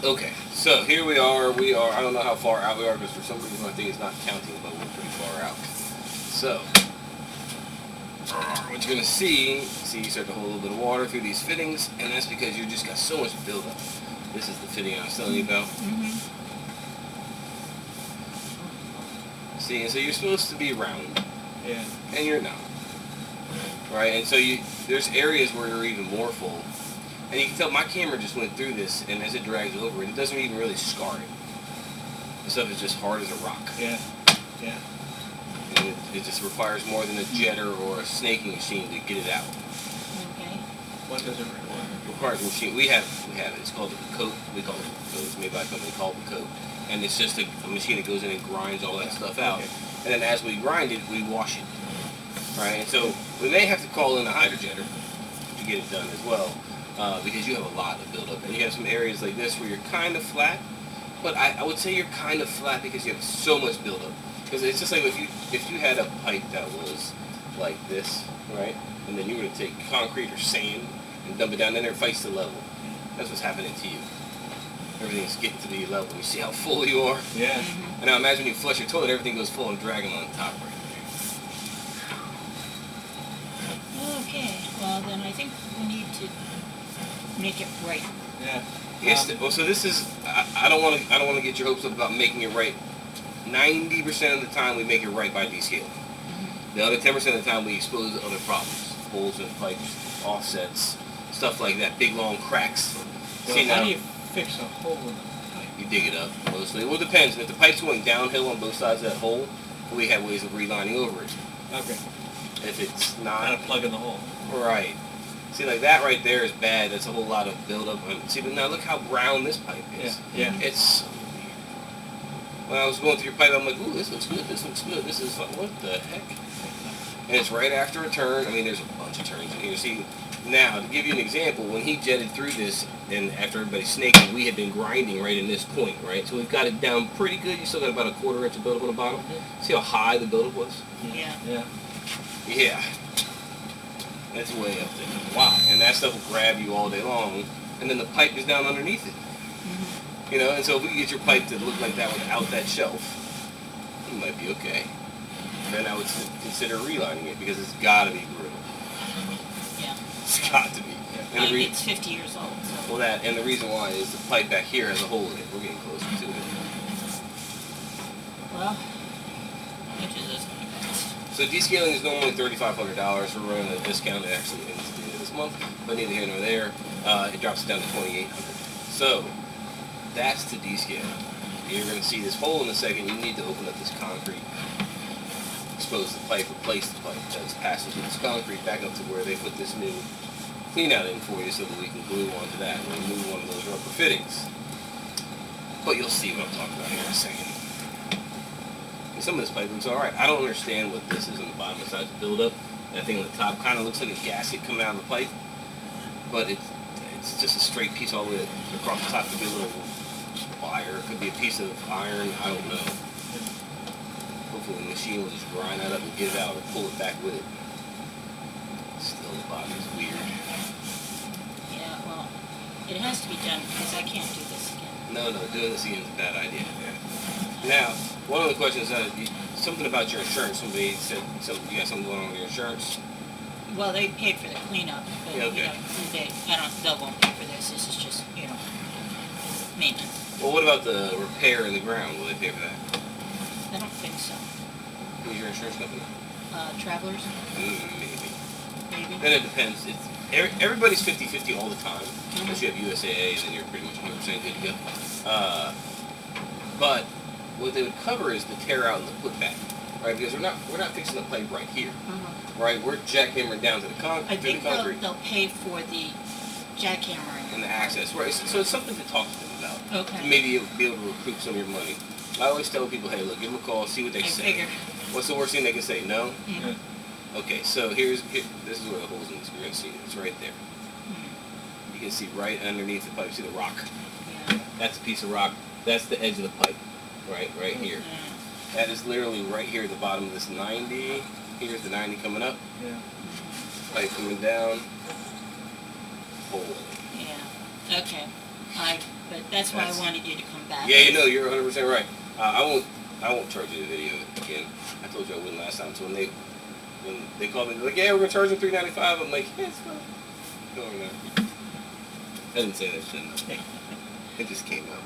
Okay, so here we are. I don't know how far out we are because for some reason my thing is not counting, but we're pretty far out. So, what you're going to see, you start to hold a little bit of water through these fittings, and that's because you just got so much buildup. This is the fitting I was telling you about. Mm-hmm. See, and so you're supposed to be round. Yeah. And you're not. Right? And so there's areas where you're even more full. And you can tell my camera just went through this, and as it drags over it doesn't even really scar it. The stuff is just hard as a rock. Yeah. Yeah. And it just requires more than a jetter or a snaking machine to get it out. Okay. What does it require? It requires a machine. We have it. It's called a coat. We call it a coat. It's made by a company called the coat. And it's just a machine that goes in and grinds all that stuff out. Okay. And then as we grind it, we wash it. Right? And so we may have to call in a hydrojetter to get it done as well. Because you have a lot of buildup. And you have some areas like this where you're kind of flat. But I would say you're kind of flat because you have so much buildup. Because it's just like if you had a pipe that was like this, right? And then you were to take concrete or sand and dump it down in there, it fights the level. That's what's happening to you. Everything's getting to the level. You see how full you are? Yeah. Mm-hmm. And now imagine when you flush your toilet, everything goes full and dragging on top right there. Okay. Well, then I think we need to make it right. Yeah. Yes. Well, so this is. I don't want to get your hopes up about making it right. 90% of the time we make it right by descaling. Mm-hmm. The other 10% of the time we expose to other problems, holes in pipes, offsets, stuff like that, big long cracks. Well, See, how now do you fix a hole in the pipe? you dig it up mostly. Well, it depends. If the pipe's going downhill on both sides of that hole, we have ways of relining over it. Okay. If it's Kind not of plug in the hole. right, see, like that right there is bad. That's a whole lot of buildup. See, but now look how brown this pipe is. Yeah. Yeah. It's so weird. When I was going through your pipe, I'm like, ooh, this looks good. This looks good. This is what the heck? And it's right after a turn. I mean, there's a bunch of turns in here. See, now, to give you an example, when he jetted through this, and after everybody's snaking, we had been grinding right in this point, right? So we've got it down pretty good. You still got about a 1/4 inch of buildup on the bottom. See how high the buildup was? Yeah. Yeah. Yeah. That's way up there. Wow. And that stuff will grab you all day long, and then the pipe is down underneath it. Mm-hmm. You know, and so if we can get your pipe to look like that without that shelf, it might be okay. Then I would consider relining it because it's got to be brittle. Yeah. It's got to be. And the It's 50 years old. So. well, that and the reason why is the pipe back here has a hole in it. We're getting closer to it. Well, which is this going to cost? So descaling is normally $3,500. We're running a discount. It actually ends at the end of this month, but neither here nor there. It drops it down to $2,800. So that's to descale. You're going to see this hole in a second. You need to open up this concrete, expose the pipe, replace the pipe that's passing through this concrete back up to where they put this new clean out in for you so that we can glue onto that and remove one of those rubber fittings. But you'll see what I'm talking about here in a second. And some of this pipe looks alright. I don't understand what this is on the bottom besides the buildup. That thing on the top kind of looks like a gasket coming out of the pipe. But it's just a straight piece all the way across the top. Could be a little wire, could be a piece of iron, I don't know. Hopefully the machine will just grind that up and get it out or pull it back with it. Still, the bottom is weird. Yeah, well, it has to be done because I can't do this again. No, doing this again is a bad idea. Now, one of the questions, something about your insurance. Somebody said you got something going on with your insurance. Well, they paid for the cleanup, but Yeah, okay. They won't pay for this. This is just, maintenance. Well, what about the repair in the ground? Will they pay for that? I don't think so. Who's your insurance company? Travelers, Maybe. maybe. Then it depends. Everybody's 50-50 all the time. Unless you have USAA, and then you're pretty much 100% good to go. But what they would cover is the tear out and the put back, right? Because we're not fixing the pipe right here, right? We're jackhammering down to the I think concrete they'll pay for the jackhammering. and the access, right? So it's something to talk to them about. Okay. Maybe be able to recoup some of your money. I always tell people, hey, look, give them a call, see what they I say. figured. What's the worst thing they can say? No. Mhm. Okay, so this is where the holes in this. You're gonna see it. It's right there. You can see right underneath the pipe. See the rock? Yeah. That's a piece of rock. That's the edge of the pipe, right here. Yeah. That is literally right here at the bottom of this 90. Here's the 90 coming up. Yeah. Pipe coming down. Hole. Yeah. Okay. But that's why That's- I wanted you to come back. Yeah, you're 100% right. I won't charge you the video again. I told you I wouldn't last time. So when they called me, they're like, yeah, we're gonna charge you $395. I'm like, yeah, it's fine. No, no. I didn't say that shit. It just came out.